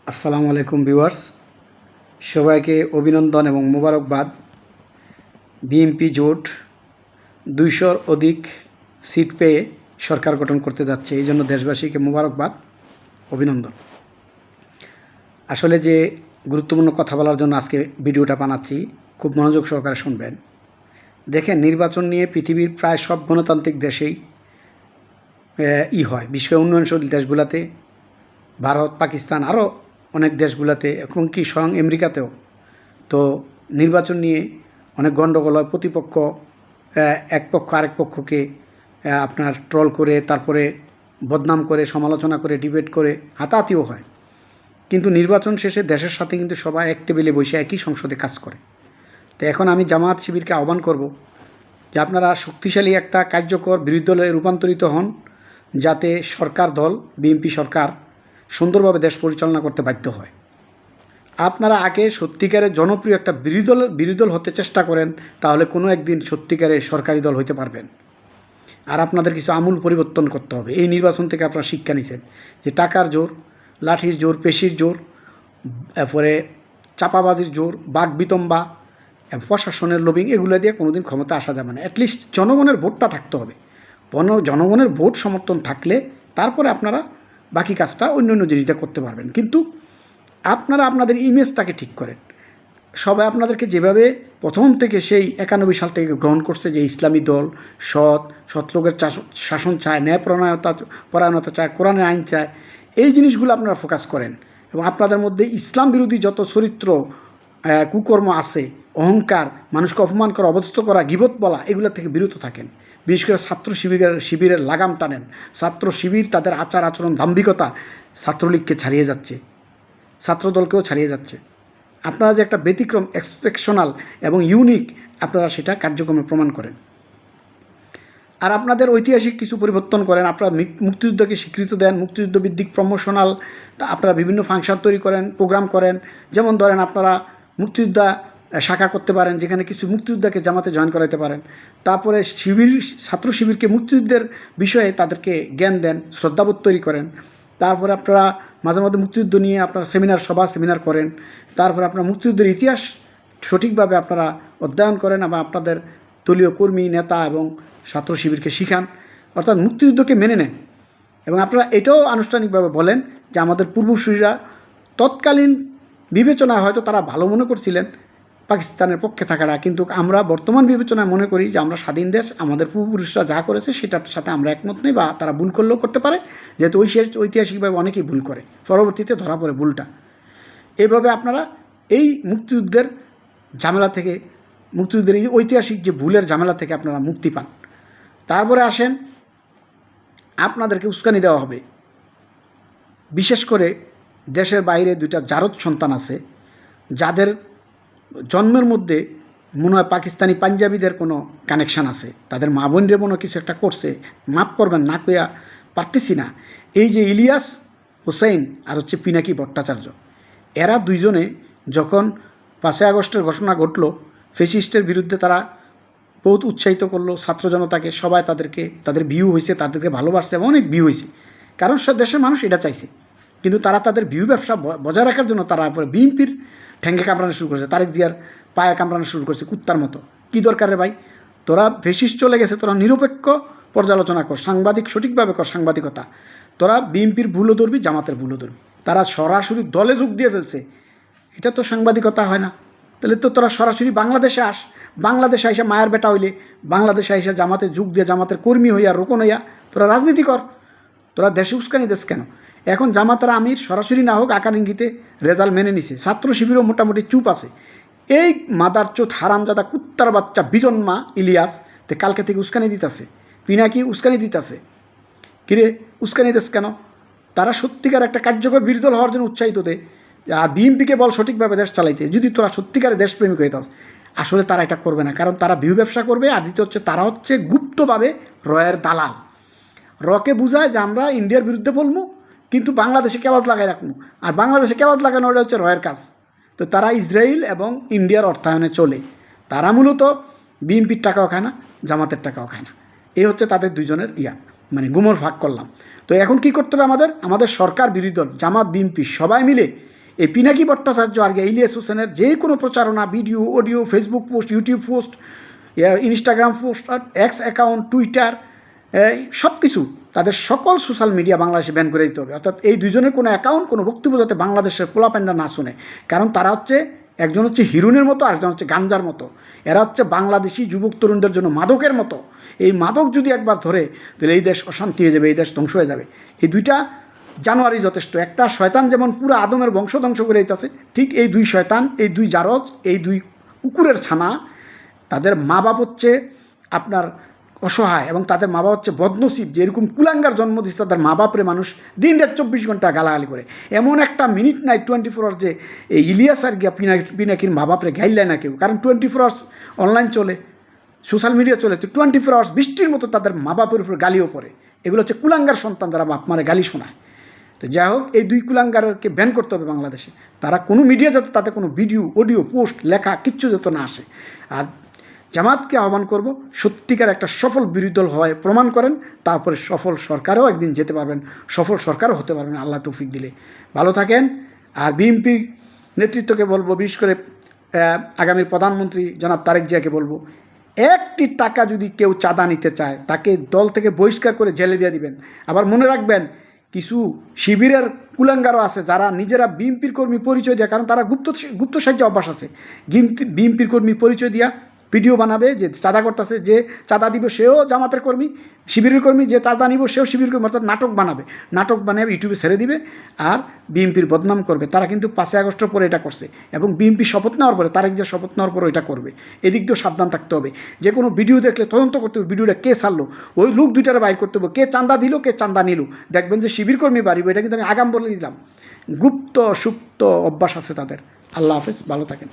আসসালামু আলাইকুম ভিউয়ার্স, সবাইকে অভিনন্দন এবং মোবারকবাদ। বিএনপি জোট 200-র অধিক সিট পেয়ে সরকার গঠন করতে যাচ্ছে, এই জন্য দেশবাসীকে মোবারকবাদ, অভিনন্দন। আসলে যে গুরুত্বপূর্ণ কথা বলার জন্য আজকে ভিডিওটা বানাচ্ছি, খুব মনোযোগ সহকারে শুনবেন। দেখেন, নির্বাচন নিয়ে পৃথিবীর প্রায় সব গণতান্ত্রিক দেশেই হয়, বিশ্বের উন্নয়নশীল দেশগুলোতে, ভারত, পাকিস্তান, আরও অনেক দেশগুলোতে, এমনকি স্বয়ং আমেরিকাতেও তো নির্বাচন নিয়ে অনেক গণ্ডগোল হয়। প্রতিপক্ষ এক পক্ষ আরেক পক্ষকে আপনার ট্রল করে, তারপরে বদনাম করে, সমালোচনা করে, ডিবেট করে, হাতাহাতিও হয়। কিন্তু নির্বাচন শেষে দেশের সাথে কিন্তু সবাই এক টেবিলে বসে একই সংসদে কাজ করে। তো এখন আমি জামায়াত শিবিরকে আহ্বান করব যে আপনারা শক্তিশালী একটা কার্যকর বিরোধী দলে রূপান্তরিত হন, যাতে সরকার দল বিএনপি সরকার সুন্দরভাবে দেশ পরিচালনা করতে বাধ্য হয়। আপনারা আগে সত্যিকারের জনপ্রিয় একটা বিরোধী দল হতে চেষ্টা করেন, তাহলে কোনো একদিন সত্যিকারের সরকারি দল হতে পারবেন। আর আপনাদের কিছু আমূল পরিবর্তন করতে হবে। এই নির্বাচন থেকে আপনারা শিক্ষা নিছেন যে টাকার জোর, লাঠির জোর, পেশির জোর, এরপরে চাপাবাজির জোর, বাকবিতম্বা, প্রশাসনের লবিং, এগুলো দিয়ে কোনোদিন ক্ষমতা আসা যাবে না। অ্যাটলিস্ট জনগণের ভোটটা থাকতে হবে। জনগণের ভোট সমর্থন থাকলে তারপরে আপনারা বাকি কাজটা অন্য জিনিসটা করতে পারবেন। কিন্তু আপনারা আপনাদের ইমেজটাকে ঠিক করেন। সবাই আপনাদেরকে যেভাবে প্রথম থেকে সেই 91 সাল থেকে গ্রহণ করছে, যে ইসলামী দল, সৎ লোকের শাসন চায়, পরায়ণতা চায়, কোরআনের আইন চায়, এই জিনিসগুলো আপনারা ফোকাস করেন। এবং আপনাদের মধ্যে ইসলাম বিরোধী যত চরিত্র, কুকর্ম আছে, অহংকার, মানুষকে অপমান করা, অবস্থ করা, গীবত বলা, এগুলো থেকে বিরত থাকেন। বিশেষ করে ছাত্র শিবিরের লাগাম টানেন। ছাত্র শিবির তাদের আচার আচরণ, দাম্ভিকতা ছাত্রলীগকে ছাড়িয়ে যাচ্ছে, ছাত্রদলকেও ছাড়িয়ে যাচ্ছে। আপনারা যে একটা ব্যতিক্রম, এক্সেপশনাল এবং ইউনিক, আপনারা সেটা কার্যক্রমে প্রমাণ করেন। আর আপনাদের ঐতিহাসিক কিছু পরিবর্তন করেন। আপনারা মুক্তিযুদ্ধকে স্বীকৃতি দেন, মুক্তিযুদ্ধ ভিত্তিক প্রমোশনাল আপনারা বিভিন্ন ফাংশন তৈরি করেন, প্রোগ্রাম করেন। যেমন ধরেন, আপনারা মুক্তিযোদ্ধা শাখা করতে পারেন, যেখানে কিছু মুক্তিযোদ্ধাকে জামাতে জয়েন করাতে পারেন। তারপরে ছাত্র শিবিরকে মুক্তিযুদ্ধের বিষয়ে তাদেরকে জ্ঞান দেন, শ্রদ্ধাবোধ তৈরি করেন। তারপরে আপনারা মাঝে মাঝে মুক্তিযুদ্ধ নিয়ে আপনারা সেমিনার করেন। তারপরে আপনারা মুক্তিযুদ্ধের ইতিহাস সঠিকভাবে আপনারা অধ্যয়ন করেন এবং আপনাদের দলীয় কর্মী, নেতা এবং ছাত্র শিবিরকে শিখান, অর্থাৎ মুক্তিযুদ্ধকে মেনে নেন। এবং আপনারা এটাও আনুষ্ঠানিকভাবে বলেন যে আমাদের পূর্বসূরীরা তৎকালীন বিবেচনায় হয়তো তারা ভালো মনে করছিলেন পাকিস্তানের পক্ষে থাকাটা, কিন্তু আমরা বর্তমান বিবেচনায় মনে করি যে আমরা স্বাধীন দেশ, আমাদের পূর্বপুরুষরা যা করেছে সেটার সাথে আমরা একমত নই, বা তারা ভুল করলেও করতে পারে, যেহেতু ঐতিহাসিকভাবে অনেকেই ভুল করে, পরবর্তীতে ধরা পড়ে ভুলটা। এইভাবে আপনারা এই মুক্তিযুদ্ধের ঝামেলা থেকে, মুক্তিযুদ্ধের এই ঐতিহাসিক যে ভুলের ঝামেলা থেকে আপনারা মুক্তি পান। তারপরে আসেন, আপনাদেরকে উস্কানি দেওয়া হবে। বিশেষ করে দেশের বাইরে 2টা জারদ সন্তান আছে, যাদের জন্মের মধ্যে মনে হয় পাকিস্তানি পাঞ্জাবিদের কোনো কানেকশান আছে, তাদের মা বোনরে মনে কিছু একটা করছে, মাফ করবেন না কইয়া পারতেছি না। এই যে ইলিয়াস হোসেন আর হচ্ছে পিনাকি ভট্টাচার্য, এরা দুইজনে যখন 5ই আগস্টের ঘটনা ঘটল, ফেসিস্টের বিরুদ্ধে তারা বহুত উৎসাহিত করলো ছাত্র জনতাকে, সবাই তাদের ভিউ হয়েছে, তাদেরকে ভালোবাসছে এবং অনেক ভিউ হয়েছে, কারণ দেশের মানুষ এটা চাইছে। কিন্তু তারা তাদের ভিউ ব্যবসা বজায় রাখার জন্য তারা বিএনপির ঠ্যাঙ্গে কামড়ানো শুরু করেছে, তারেক জিয়ার পায়ে কামড়ানো শুরু করেছে কুত্তার মতো। কী দরকার রে ভাই, তোরা ফেসিস্ট চলে গেছে, তোরা নিরপেক্ষ পর্যালোচনা কর, সঠিকভাবে কর সাংবাদিকতা। তোরা বিএনপির ভুলও ধরবি, জামাতের ভুলও ধরবি। তারা সরাসরি দলে যোগ দিয়ে ফেলছে, এটা তো সাংবাদিকতা হয় না। তাহলে তো তোরা সরাসরি বাংলাদেশে আইসা মায়ের বেটা হইলে, বাংলাদেশে আইসা জামাতে যোগ দিয়ে, জামাতের কর্মী হইয়া, রোকন হইয়া তোরা রাজনীতি কর। তোরা দেশে উস্কানি দেশ কেন? এখন জামাতের আমির সরাসরি না হোক আকার ইঙ্গিতে রেজাল্ট মেনে নিছে, ছাত্র শিবিরও মোটামুটি চুপ আছে। এই মাদারচোদ হারামজাদা কুত্তার বাচ্চা বিজন্মা ইলিয়াস তে কালকে থেকে উস্কানি দিতেছে, পিনাকি উস্কানি দিতেছে। কিরে উস্কানি দেশ কেন? তারা সত্যিকার একটা কার্যকর বিরোধী দল হওয়ার জন্য উৎসাহিত দেয়। আর বিএনপিকে বল সঠিকভাবে দেশ চালাইতে, যদি তোরা সত্যিকারে দেশপ্রেমিক হয়ে থাক। আসলে তারা এটা করবে না, কারণ তারা ভিউ ব্যবসা করবে। আর দ্বিতীয় হচ্ছে, তারা হচ্ছে গুপ্তভাবে রয়ের দালাল। রকে বুঝায় যে আমরা ইন্ডিয়ার বিরুদ্ধে বলবো, কিন্তু বাংলাদেশে কেওয়াজ লাগাই রাখবো। আর বাংলাদেশে কেওয়াজ লাগানো, ওটা হচ্ছে রয়ের কাজ। তো তারা ইসরায়েল এবং ইন্ডিয়ার অর্থায়নে চলে। তারা মূলত বিএনপির টাকাও খায় না, জামাতের টাকাও খায় না। এই হচ্ছে তাদের দুইজনের গুমর ভাগ করলাম। তো এখন কি করতে হবে আমাদের সরকার বিরোধী দল, জামাত, বিএনপি সবাই মিলে এই পিনাকি ভট্টাচার্য আর ইলিয়াস হোসেনের যে কোনো প্রচারণা, video, audio, Facebook post, YouTube post, Instagram post, x account, Twitter, সব কিছু তাদের সকল সোশ্যাল মিডিয়া বাংলাদেশে ব্যান করে দিতে হবে। অর্থাৎ এই দুজনের কোনো অ্যাকাউন্ট, কোনো বক্তব্য যাতে বাংলাদেশের পোলাপ্যান্ডা না শুনে। কারণ তারা হচ্ছে, একজন হচ্ছে হিরোইনের মতো, আরেকজন হচ্ছে গাঞ্জার মতো। এরা হচ্ছে বাংলাদেশি যুবক তরুণদের জন্য মাদকের মতো। এই মাদক যদি একবার ধরে, তাহলে এই দেশ অশান্তি হয়ে যাবে, এই দেশ ধ্বংস হয়ে যাবে। এই দুইটা জানোয়ারই যথেষ্ট। একটা শয়তান যেমন পুরো আদমের বংশ ধ্বংস করে দিতেছে, ঠিক এই দুই শয়তান, এই দুই জারজ, এই দুই কুকুরের ছানা, তাদের মা বাপ হচ্ছে আপনার অসহায়, এবং তাদের মা বাপ হচ্ছে বদনসিব, যে এরকম কুলাঙ্গার জন্ম দিচ্ছে তাদের মা বাপরে মানুষ দিন রাত 24 ঘন্টা গালাগালি করে। এমন একটা মিনিট নাই 24 আওয়ার্স যে এই ইলিয়াস আর গিয়া পিনাকির মা বাপরে গাইলে না কেউ। কারণ 24 আওয়ার্স অনলাইন চলে, সোশ্যাল মিডিয়া চলে, তো 24 আওয়ার্স বৃষ্টির মতো তাদের মা বাপের উপর গালিও পড়ে। এগুলো হচ্ছে কুলাঙ্গার সন্তান, যারা বাপ মারে গালি শোনায়। তো যাই হোক, এই দুই কুলাঙ্গারকে ব্যান করতে হবে বাংলাদেশে। তারা কোনো মিডিয়া যাতে তাতে কোনো ভিডিও, অডিও, পোস্ট, লেখা কিচ্ছু যাতে না আসে। আর জামাতকে আহ্বান করব, সত্যিকার একটা সফল বিরোধী দল হয় প্রমাণ করেন, তারপরে সফল সরকারেও একদিন যেতে পারবেন, সফল সরকারও হতে পারবেন আল্লাহ তৌফিক দিলে। ভালো থাকেন। আর বিএনপি নেতৃত্বকে বলবো, বিশেষ করে আগামীর প্রধানমন্ত্রী জনাব তারেক জিয়াকে বলবো, একটি টাকা যদি কেউ চাঁদা নিতে চায়, তাকে দল থেকে বহিষ্কার করে জেলে দিয়ে দিবেন। আবার মনে রাখবেন, কিছু শিবিরের কুলাঙ্গারও আছে যারা নিজেরা বিএনপির কর্মী পরিচয় দেয়, কারণ তারা গুপ্ত সাহায্য অভ্যাস আছে। বিএনপির কর্মী পরিচয় দিয়া ভিডিও বানাবে যে চাঁদা করতেছে, যে চাঁদা দিব সেও জামাতের কর্মী, শিবিরের কর্মী, যে চাঁদা নিব সেও শিবির কর্মী। অর্থাৎ নাটক বানাবে ইউটিউবে ছেড়ে দিবে আর বিএনপির বদনাম করবে। তারা কিন্তু 5 আগস্টের পরে এটা করছে, এবং বিএনপি শপথ নেওয়ার পরে, তারেক যে শপথ নেওয়ার পরে এটা করবে। এদিক দিয়েও সাবধান থাকতে হবে। যে কোনো ভিডিও দেখলে তদন্ত করতে হবে, ভিডিওটা কে ছাড়লো, ওই লোক দুইটারে বাইর করতে হবে, কে চাঁদা দিল, কে চাঁদা নিল। দেখবেন যে শিবির কর্মী বাড়িব, এটা কিন্তু আমি আগাম বলে দিলাম। গুপ্ত সুপ্ত অভ্যাস আছে তাদের। আল্লাহ হাফেজ, ভালো থাকেন।